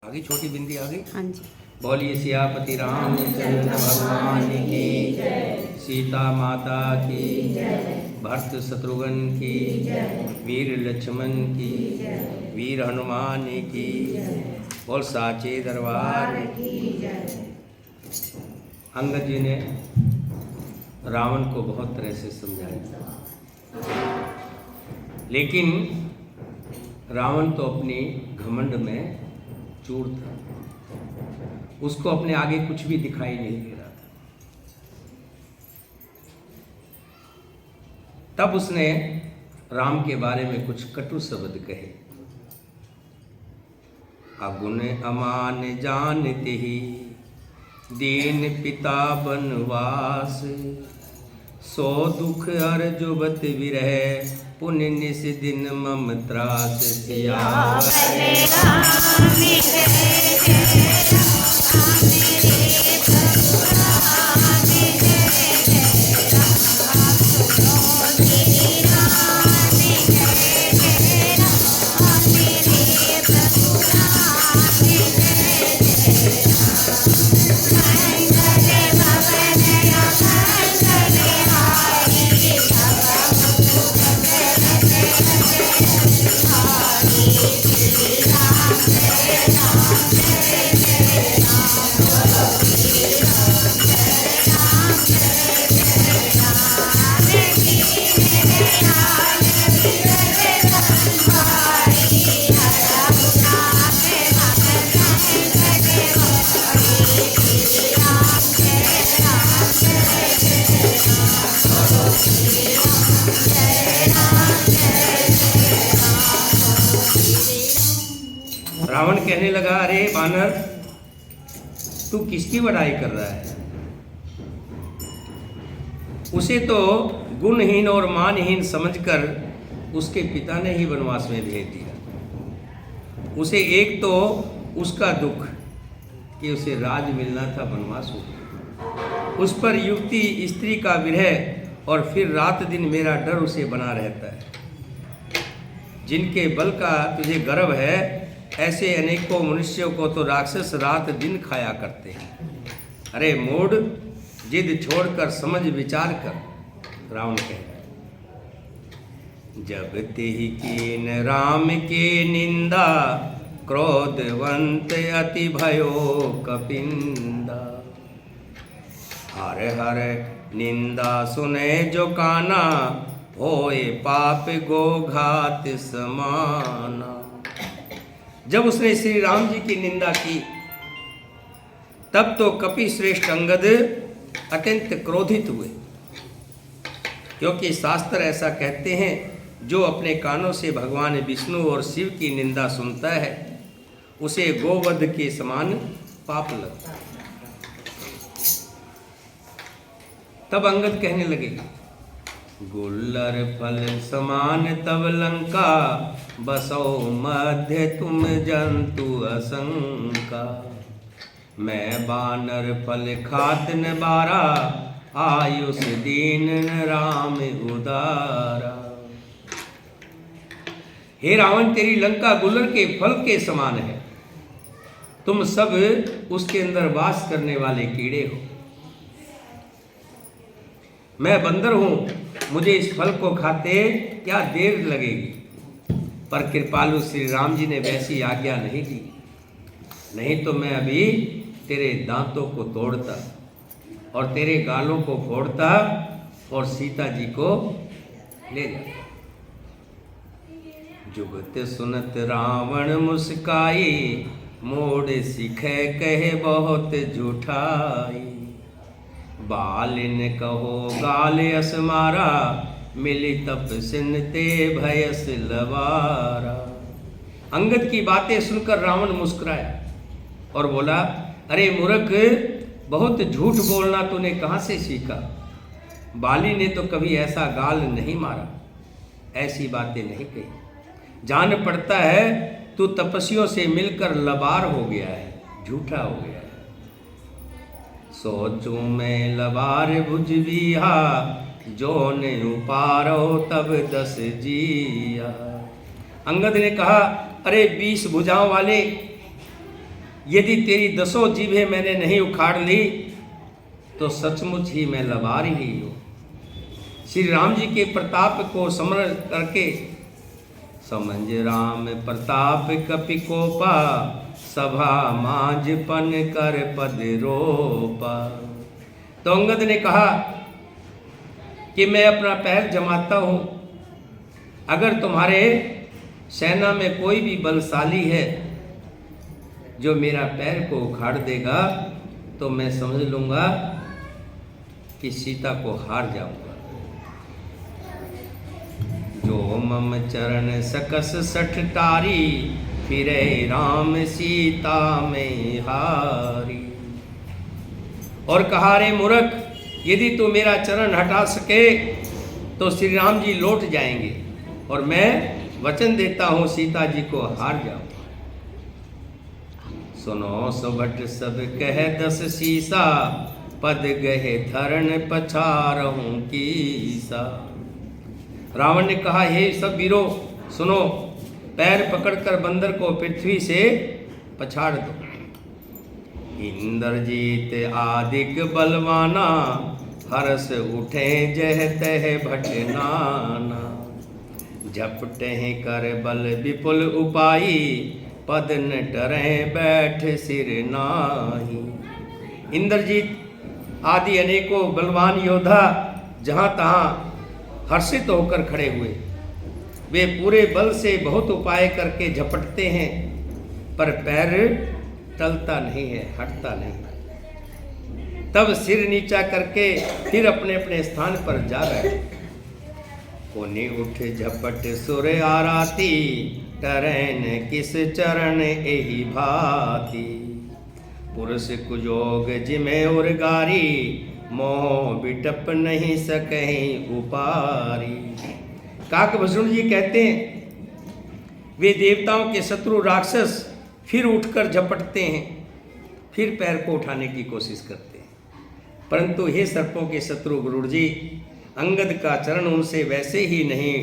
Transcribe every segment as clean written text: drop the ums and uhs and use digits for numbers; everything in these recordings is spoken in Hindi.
आगे छोटी बिंदी आ गई। हाँ जी। बोलिए सियापति रामचंद्र भगवान की, सीता माता की, भरत शत्रुघ्न की, वीर लक्ष्मण की, वीर हनुमान की, बोल साचे दरबार की। अंगद जी ने रावण को बहुत तरह से समझाया, लेकिन रावण तो अपनी घमंड में चूर था। उसको अपने आगे कुछ भी दिखाई नहीं दे रहा था। तब उसने राम के बारे में कुछ कटु शब्द कहे। अगुण अमान जानते ही दीन पिता बनवास, सो दुख अर जुबत विरह पुण्य निस दिन मम त्रास। सियावर रावण कहने लगा, अरे बानर, तू किसकी बड़ाई कर रहा है? उसे तो गुणहीन और मानहीन समझकर उसके पिता ने ही वनवास में भेज दिया। उसे एक तो उसका दुख कि उसे राज मिलना था, वनवास हो गया। उस पर युक्ति स्त्री का विरह, और फिर रात दिन मेरा डर उसे बना रहता है। जिनके बल का तुझे गर्व है, ऐसे अनेकों मनुष्यों को तो राक्षस रात दिन खाया करते हैं। अरे मूढ़, जिद छोड़कर समझ विचार कर। रावण कहता, जब तेहि कीन राम के निंदा, क्रोधवंत अति भयो कपिंदा। हर हर निंदा सुने जो काना, होए पाप गो घात समाना। जब उसने श्री राम जी की निंदा की, तब तो कपि श्रेष्ठ अंगद अत्यंत क्रोधित हुए, क्योंकि शास्त्र ऐसा कहते हैं, जो अपने कानों से भगवान विष्णु और शिव की निंदा सुनता है, उसे गोवध के समान पाप लगता है। तब अंगद कहने लगे, गुल्लर फल समान तब लंका, बसो मध्य तुम जंतु असंका। मैं बानर फल खात न बारा, आयुष दीन न राम उदारा। हे रावण, तेरी लंका गुल्लर के फल के समान है। तुम सब उसके अंदर वास करने वाले कीड़े हो। मैं बंदर हूं, मुझे इस फल को खाते क्या देर लगेगी? पर कृपालु श्री राम जी ने वैसी आज्ञा नहीं दी, नहीं तो मैं अभी तेरे दांतों को तोड़ता और तेरे गालों को फोड़ता और सीता जी को ले जाता। जुगत सुनत रावण मुस्काई, मोड़ सिखे कहे बहुत झूठाई। बालिन कहो गाल यस मारा, मिली तप सिनते भयस लवारा। अंगद की बातें सुनकर रावण मुस्कुराया और बोला, अरे मूर्ख, बहुत झूठ बोलना तूने कहाँ से सीखा? बाली ने तो कभी ऐसा गाल नहीं मारा, ऐसी बातें नहीं कही। जान पड़ता है तू तपस्वियों से मिलकर लबार हो गया है, झूठा हो गया है। सोचूं मैं लबार भुजबिहा, जो ने उपारो तब 10 जिया। अंगद ने कहा, अरे 20 भुजाओं वाले, यदि तेरी 10 जीभें मैंने नहीं उखाड़ ली तो सचमुच ही मैं लबार ही हूँ। श्री राम जी के प्रताप को समझ करके, समझ राम प्रताप कपि कोपा, सभा मांझपन कर पद रोपा। तो अंगद ने कहा कि मैं अपना पैर जमाता हूँ, अगर तुम्हारे सेना में कोई भी बलशाली है जो मेरा पैर को उखाड़ देगा तो मैं समझ लूँगा कि सीता को हार जाऊँगा। जो मम चरण सकस सठ टारी, फिरे राम सीता में हारी। और कहा, रे मूर्ख, यदि तू मेरा चरण हटा सके तो श्री राम जी लौट जाएंगे और मैं वचन देता हूँ सीता जी को हार जाऊँ। सुनो सुभट सब कह 10 सीसा, पद गहे धरण पछारहूं कीसा। रावण ने कहा, हे सब वीरों सुनो, पैर पकड़कर बंदर को पृथ्वी से पछाड़ दो। इंद्रजीत आदिक बलवाना, हर्ष उठे जह तह भट नाना। झपटे कर बल विपुल उपाई, पद न डरे बैठ सिर नाही। इंद्रजीत आदि अनेकों बलवान योद्धा जहाँ तहाँ हर्षित होकर खड़े हुए। वे पूरे बल से बहुत उपाय करके झपटते हैं, पर पैर टलता नहीं है, हटता नहीं। तब सिर नीचा करके फिर अपने अपने स्थान पर जा बैठे। कोनी उठ झपट सुर आराती, टरैन किस चरण एही भाती। पुरुष कुजोग जिमे उर्गारी, मोह बिटप नहीं सकहीं उपारी। काकभूषण जी कहते हैं, वे देवताओं के शत्रु राक्षस फिर उठकर झपटते हैं, फिर पैर को उठाने की कोशिश करते हैं, परंतु हे सर्पों के शत्रु गुरुड़ जी, अंगद का चरण उनसे वैसे ही नहीं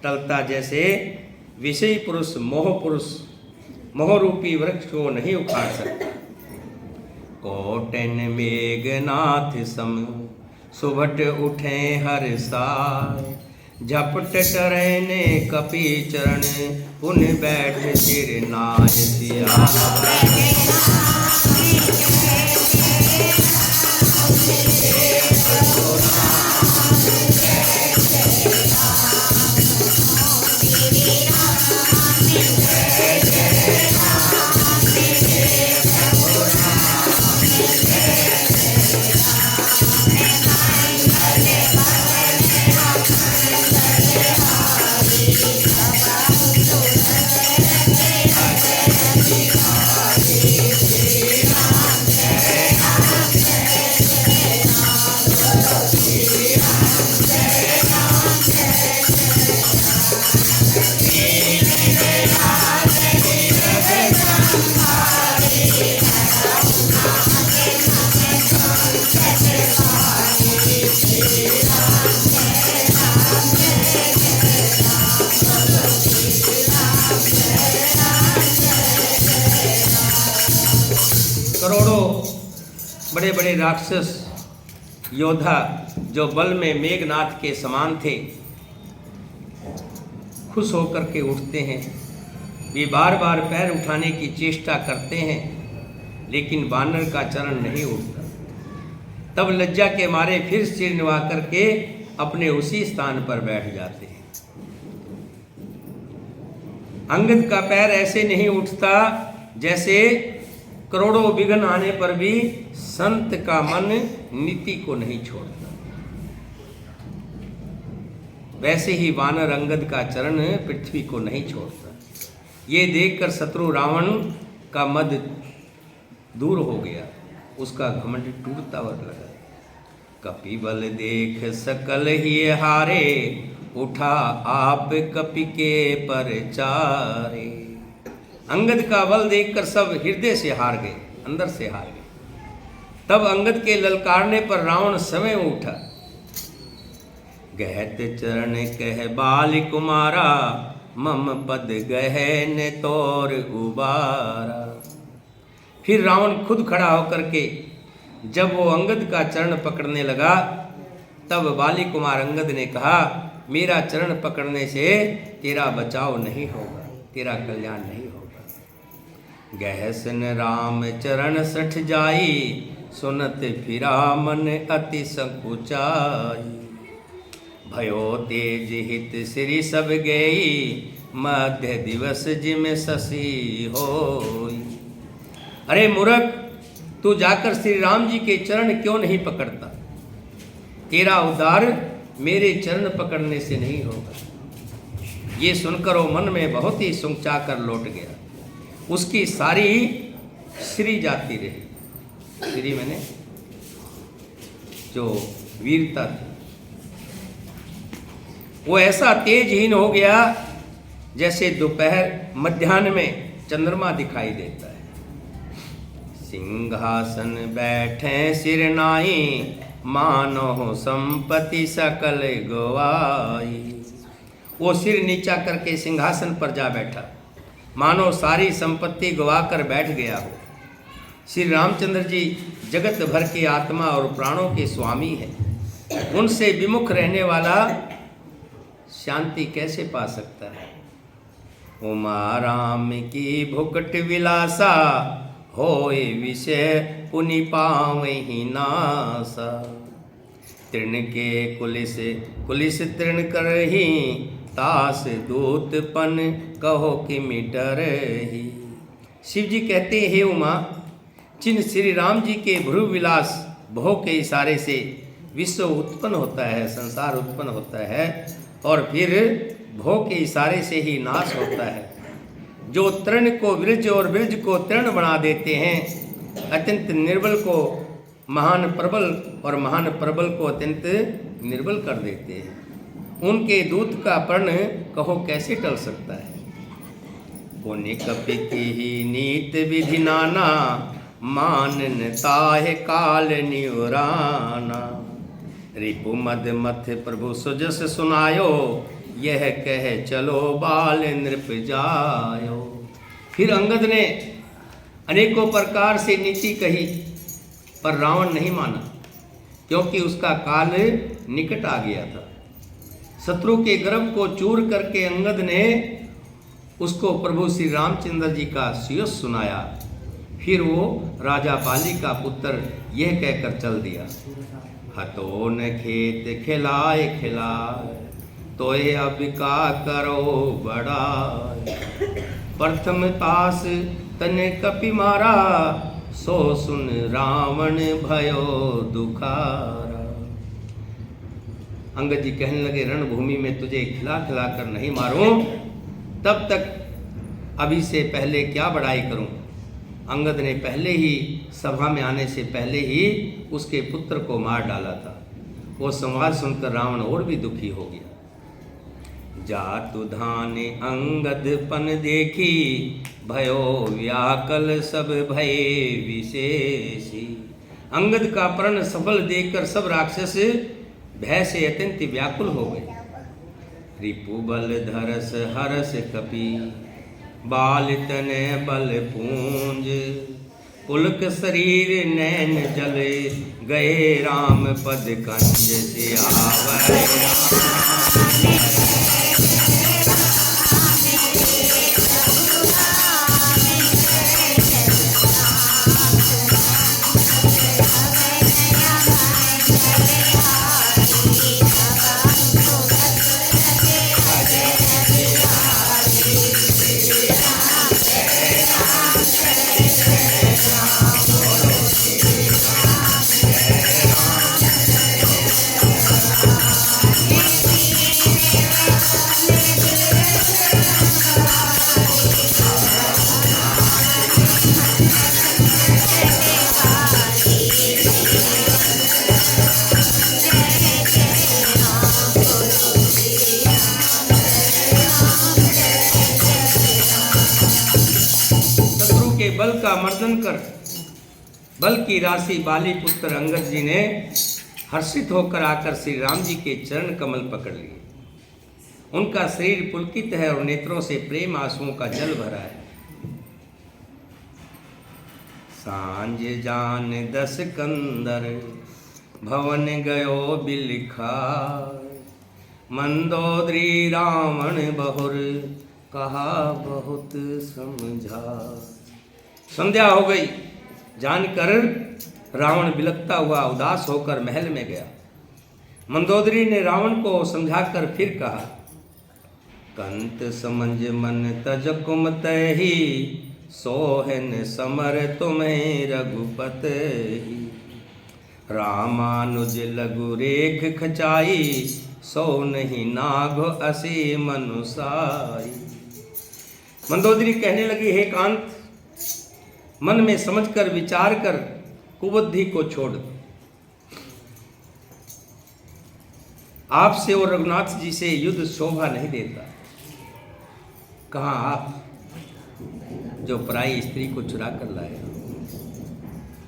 टलता जैसे विषयी पुरुष मोह रूपी वृक्ष को नहीं उखाड़ सकता। कोटन मेघनाथ सम, सुभट उठे हर साय। झपट टरैने कपि चरण, पुन बैठ सिर नाय सिया। करोड़ों बड़े बड़े राक्षस योद्धा जो बल में मेघनाथ के समान थे, खुश होकर के उठते हैं। वे बार बार पैर उठाने की चेष्टा करते हैं, लेकिन वानर का चरण नहीं उठता। तब लज्जा के मारे फिर सिर निवा करके अपने उसी स्थान पर बैठ जाते हैं। अंगद का पैर ऐसे नहीं उठता जैसे करोड़ों विघ्न आने पर भी संत का मन नीति को नहीं छोड़ता। वैसे ही वानर अंगद का चरण पृथ्वी को नहीं छोड़ता। ये देखकर शत्रु रावण का मद दूर हो गया, उसका घमंड टूटता हुआ लगा। कपि बल देख सकल ही हारे, उठा आप कपि के परचारे। अंगद का बल देखकर सब हृदय से हार गए, अंदर से हार गए। तब अंगद के ललकारने पर रावण समय उठा। गहत चरण कह बाल कुमारा, मम पद गहे ने तोर उबारा। फिर रावण खुद खड़ा होकर के जब वो अंगद का चरण पकड़ने लगा, तब बाली कुमार अंगद ने कहा, मेरा चरण पकड़ने से तेरा बचाव नहीं होगा, तेरा कल्याण नहीं होगा। गहसन राम चरण सठ जाई, सुनत फिरा मन अति संकुचाई। भयो तेज हित श्री सब गई, मध्य दिवस जिम शशि होई। अरे मूर्ख, तू जाकर श्री राम जी के चरण क्यों नहीं पकड़ता? तेरा उद्धार मेरे चरण पकड़ने से नहीं होगा। ये सुनकर वो मन में बहुत ही सुंचा कर लौट गया। उसकी सारी श्री जाती रही। श्री मैंने जो वीरता थी, वो ऐसा तेजहीन हो गया जैसे दोपहर मध्याह्न में चंद्रमा दिखाई देता है। सिंहासन बैठे सिर नाई, मानो संपत्ति सकल गवाई। वो सिर नीचा करके सिंहासन पर जा बैठा, मानो सारी संपत्ति गवा कर बैठ गया हो। श्री रामचंद्र जी जगत भर की आत्मा और प्राणों के स्वामी हैं। उनसे विमुख रहने वाला शांति कैसे पा सकता है? उमा राम की भुकट विलासा, होए विषय पुनि पावहि नासा। तृण के कुलिस कुलिस तृण करही, तास दूतपन कहो कि मिटरही। शिव जी कहते हैं, हे उमा, जिन श्री राम जी के भ्रु विलास भोग के इशारे से विश्व उत्पन्न होता है, संसार उत्पन्न होता है, और फिर भोग के इशारे से ही नाश होता है। जो तृण को वृज और वृज को तृण बना देते हैं, अत्यंत निर्बल को महान प्रबल और महान प्रबल को अत्यंत निर्बल कर देते हैं, उनके दूत का प्रण कहो कैसे टल सकता है? पुण्य कपि की नीत विधि नाना, मानन ताहे काल निवराना। रिपु मद मथ प्रभु सुजस सुनायो, यह कह चलो बाल नृप जायो। फिर अंगद ने अनेकों प्रकार से नीति कही, पर रावण नहीं माना, क्योंकि उसका काल निकट आ गया था। शत्रु के गर्भ को चूर करके अंगद ने उसको प्रभु श्री रामचंद्र जी का सुयश सुनाया। फिर वो राजा बाली का पुत्र यह कहकर चल दिया, हतो न खेत खिलाए खिलाए, तो ये अब का करो बड़ा। प्रथम तास तने कपि मारा, सो सुन रावण भयो दुखारा। अंगद जी कहने लगे, रणभूमि में तुझे खिला खिला कर नहीं मारूं, तब तक अभी से पहले क्या बड़ाई करूं। अंगद ने पहले ही सभा में आने से पहले ही उसके पुत्र को मार डाला था। वो संवाद सुनकर रावण और भी दुखी हो गया। जातु धाने अंगद पन देखी, भयो व्याकल सब भय विशेषी। अंगद का प्रण सफल देखकर सब राक्षस भय से अत्यंत व्याकुल हो गए। रिपु बल धरस हरस कपि, बाल तने बल पूंज। पुलक शरीर नैन जले, गए राम पद कंज से आवै। बल का मर्दन कर बल की राशि बाली पुत्र अंगद जी ने हर्षित होकर आकर श्री राम जी के चरण कमल पकड़ लिए। उनका शरीर पुलकित है और नेत्रों से प्रेम आंसुओं का जल भरा है। सांझ जान 10 कंदर भवन गयो बिलखा मंदोदरी रावण बहुर कहा बहुत समझा। संध्या हो गई, जानकर रावण बिलखता हुआ उदास होकर महल में गया। मंदोदरी ने रावण को समझाकर फिर कहा, कंत समझ मन तज कुमतहि सोहन समर तुम्हें रघुपत ही। रामानुज लघु रेख खचाई सो नहीं नाघ असी मनुसाई। मंदोदरी कहने लगी, हे कांत, मन में समझकर विचार कर कुबुद्धि को छोड़ दो। आपसे और रघुनाथ जी से युद्ध शोभा नहीं देता। कहाँ आप जो पराई स्त्री को चुरा कर लाए,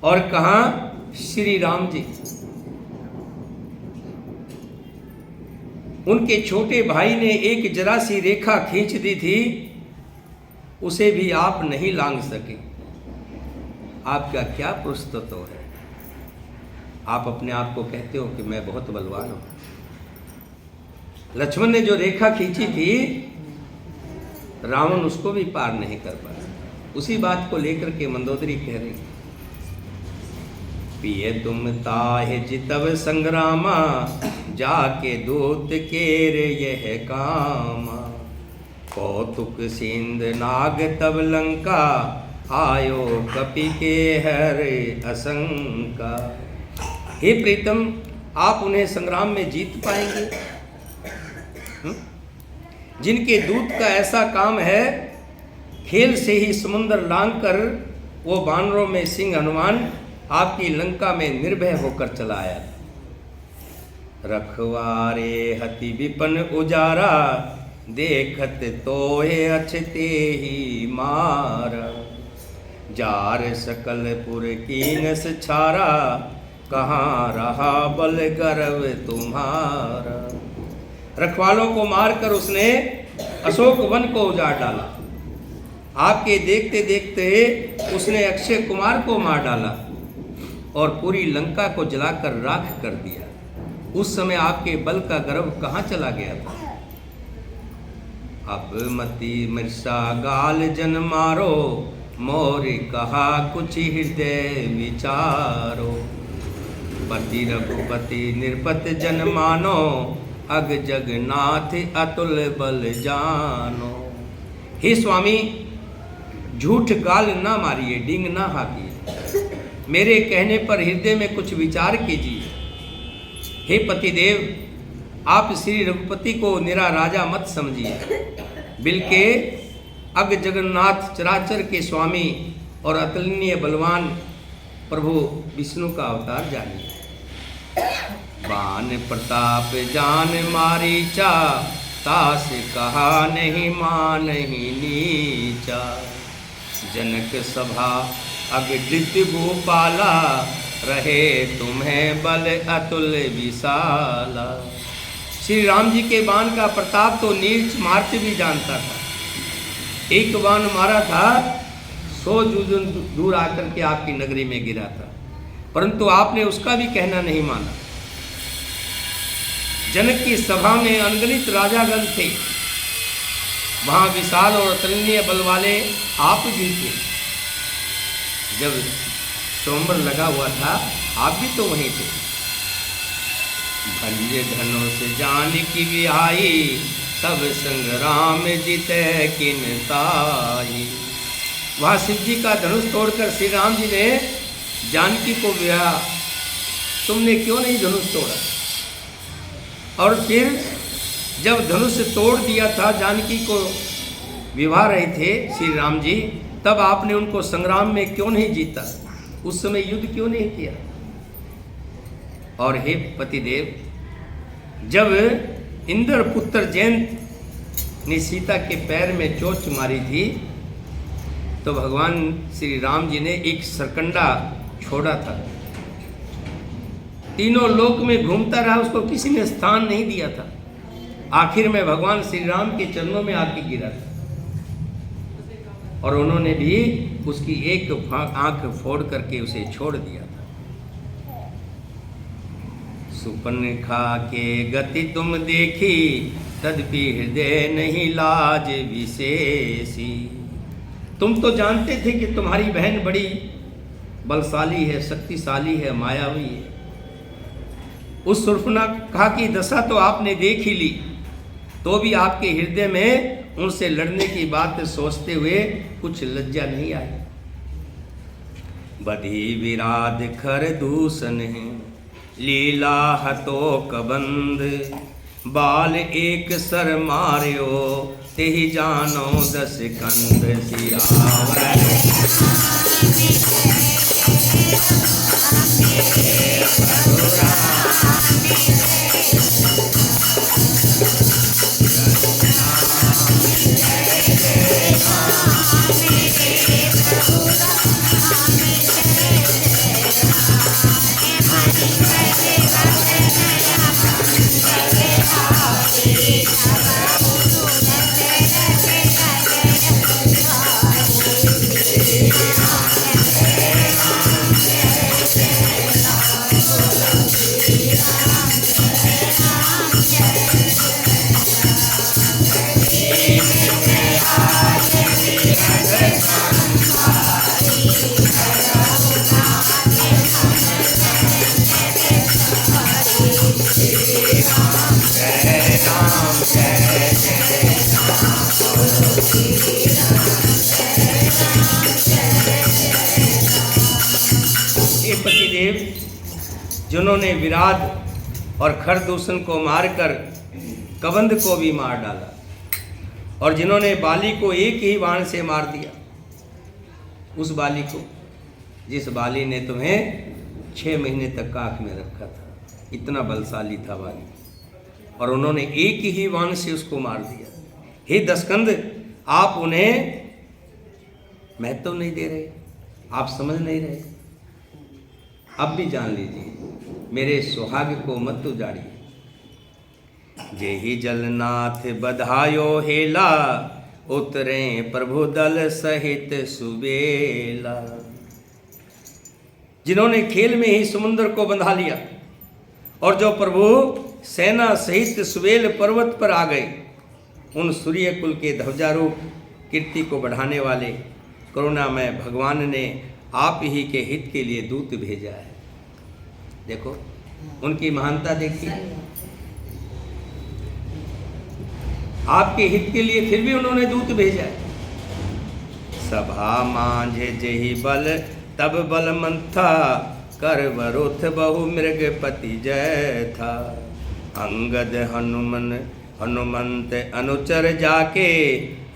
और कहाँ श्री राम जी। उनके छोटे भाई ने एक जरा सी रेखा खींच दी थी, उसे भी आप नहीं लांघ सके। आपका क्या पुरुषत्व है? आप अपने आप को कहते हो कि मैं बहुत बलवान हूं। लक्ष्मण ने जो रेखा खींची थी, रावण उसको भी पार नहीं कर पाया। उसी बात को लेकर के मंदोदरी कह रही, पिए तुम ताहे जितव संग्रामा जाके दूत केर यह कामा। कौतुक सिंध नाग तब लंका आयो कपि के हरे असंका। हे प्रीतम, आप उन्हें संग्राम में जीत पाएंगे जिनके दूत का ऐसा काम है, खेल से ही समुद्र लांघकर वो बानरों में सिंह हनुमान आपकी लंका में निर्भय होकर चला आया। रखवारे हति विपन उजारा देखत तोहे अछते ही मारा। जार सकल पुर कीनस छारा कहाँ रहा बल गर्व तुम्हारा। रखवालों को मारकर उसने अशोक वन को उजाड़ डाला। आपके देखते देखते उसने अक्षय कुमार को मार डाला और पूरी लंका को जलाकर राख कर दिया। उस समय आपके बल का गर्व कहाँ चला गया था? अब मति मृषा गाल जन मारो मोर कहा कुछ हृदय विचारो। पति रघुपति निरपत जन मानो अग जगन्नाथ अतुल बल जानो। हे स्वामी, झूठ गाल ना मारिए, डिंग ना हाकिए, मेरे कहने पर हृदय में कुछ विचार कीजिए। हे पतिदेव, आप श्री रघुपति को निरा राजा मत समझिए, बल्कि अग जगन्नाथ चराचर के स्वामी और अतुलनीय बलवान प्रभु विष्णु का अवतार जानिए। बान प्रताप जान मारीचा तास कहा नहीं मान ही नीचा। जनक सभा अगडित भूपाला रहे तुम्हें बल अतुल विशाला। श्री राम जी के बाण का प्रताप तो नीच मार्च भी जानता था। एक बाण मारा था, 100 योजन दूर आकर के आपकी नगरी में गिरा था, परंतु आपने उसका भी कहना नहीं माना। जनक की सभा में अनगिनत राजागण थे, वहां विशाल और अतुलनीय बल वाले आप भी थे। जब स्वयंवर लगा हुआ था, आप भी तो वहीं थे। भंज धनुष जान की बिहाई सब संग्राम जीते किन ताई। वहाँ शिव जी का धनुष तोड़कर श्री राम जी ने जानकी को विहा, तुमने क्यों नहीं धनुष तोड़ा? और फिर जब धनुष तोड़ दिया था, जानकी को विवाह रहे थे श्री राम जी, तब आपने उनको संग्राम में क्यों नहीं जीता? उस समय युद्ध क्यों नहीं किया? और हे पतिदेव, जब इंद्र पुत्र जयंत ने सीता के पैर में चोट मारी थी, तो भगवान श्री राम जी ने एक सरकंडा छोड़ा था। तीनों लोक में घूमता रहा, उसको किसी ने स्थान नहीं दिया था। आखिर में भगवान श्री राम के चरणों में आके गिरा था और उन्होंने भी उसकी एक आंख फोड़ करके उसे छोड़ दिया था। सुपनखा के गति तुम देखी, तदपि हृदय नहीं लाज विशेषी। तुम तो जानते थे कि तुम्हारी बहन बड़ी बलशाली है, शक्तिशाली है, मायावी है। उस सुर्पनखा की दशा तो आपने देख ही ली, तो भी आपके हृदय में उनसे लड़ने की बात सोचते हुए कुछ लज्जा नहीं आई। बधी विराध खर दूषण है, लीला हतो कबंद। बाल एक सर मार्यो, तेहि जानो 10 कंद। सियावर पतिदेव, जिन्होंने विराध और खरदूषण को मारकर कबंध को भी मार डाला, और जिन्होंने बाली को एक ही बाण से मार दिया, उस बाली को जिस बाली ने तुम्हें 6 महीने तक आँख में रखा था, इतना बलशाली था बाली, और उन्होंने एक ही बाण से उसको मार दिया। हे दशकंद, आप उन्हें महत्व नहीं दे रहे, आप समझ नहीं रहे। अब भी जान लीजिए, मेरे सुहाग को मत उजाड़िए। जेहि जलनाथ बधायो हेला, उतरे प्रभु दल सहित सुबेला। जिन्होंने खेल में ही समुद्र को बंधा लिया, और जो प्रभु सेना सहित सुबेल पर्वत पर आ गए, उन सूर्य कुल के ध्वजारूप कीर्ति को बढ़ाने वाले करुणामय भगवान ने आप ही के हित के लिए दूत भेजा है। देखो उनकी महानता देखिए, आपके हित के लिए फिर भी उन्होंने दूत भेजा है। सभा मांझे जेहि बल तब बल मंथा, कर वरुथ बहु मृगपति जय था। अंगद हनुमंत अनुचर जाके,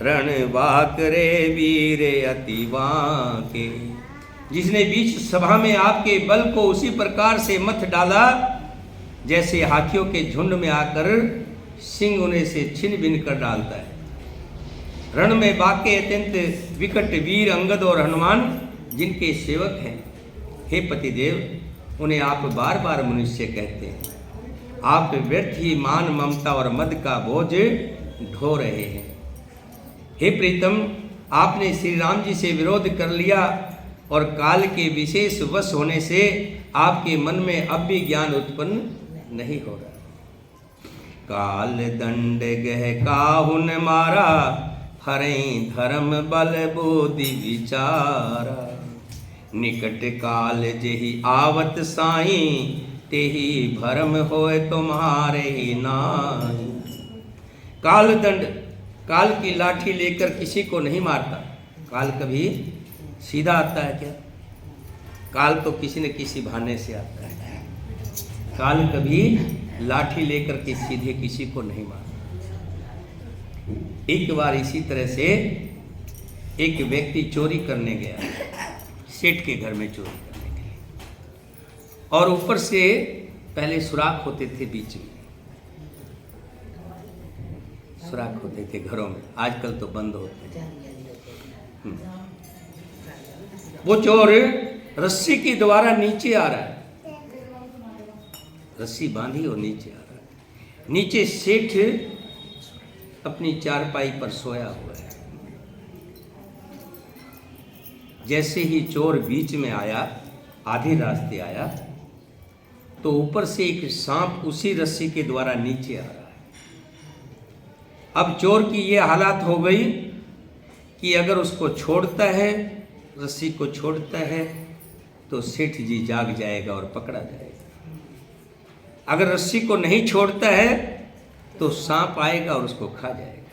रण वाक रे वीर अति वाके। जिसने बीच सभा में आपके बल को उसी प्रकार से मत डाला, जैसे हाथियों के झुंड में आकर सिंह उन्हें से छिन भिन कर डालता है। रण में बाके अत्यंत विकट वीर अंगद और हनुमान जिनके सेवक हैं, हे पतिदेव, उन्हें आप बार बार मनुष्य कहते हैं। आप व्यर्थ ही मान ममता और मद का बोझ ढो रहे हैं। हे प्रीतम, आपने श्री राम जी से विरोध कर लिया, और काल के विशेष वश होने से आपके मन में अब भी ज्ञान उत्पन्न नहीं हो रहा। काल दंड गह काहुन मारा, हरें धर्म बल बोधि विचारा। निकट काल जेहि आवत साईं, तेहि भरम होए तुम्हारे नाई। काल दंड, काल की लाठी लेकर किसी को नहीं मारता। काल कभी सीधा आता है क्या? काल तो किसी न किसी बहाने से आता है। काल कभी लाठी लेकर के सीधे किसी को नहीं मारता। एक बार इसी तरह से एक व्यक्ति चोरी करने गया, सेठ के घर में चोरी करने के लिए, और ऊपर से पहले सुराख होते थे, बीच में सुराख होते थे घरों में, आजकल तो बंद होते हैं। वो चोर रस्सी के द्वारा नीचे आ रहा है, रस्सी बांधी और नीचे आ रहा है। नीचे सेठ अपनी चारपाई पर सोया हुआ है। जैसे ही चोर बीच में आया, आधे रास्ते आया, तो ऊपर से एक सांप उसी रस्सी के द्वारा नीचे आ रहा है। अब चोर की ये हालत हो गई कि अगर उसको छोड़ता है, रस्सी को छोड़ता है, तो सेठ जी जाग जाएगा और पकड़ा जाएगा। अगर रस्सी को नहीं छोड़ता है तो सांप आएगा और उसको खा जाएगा।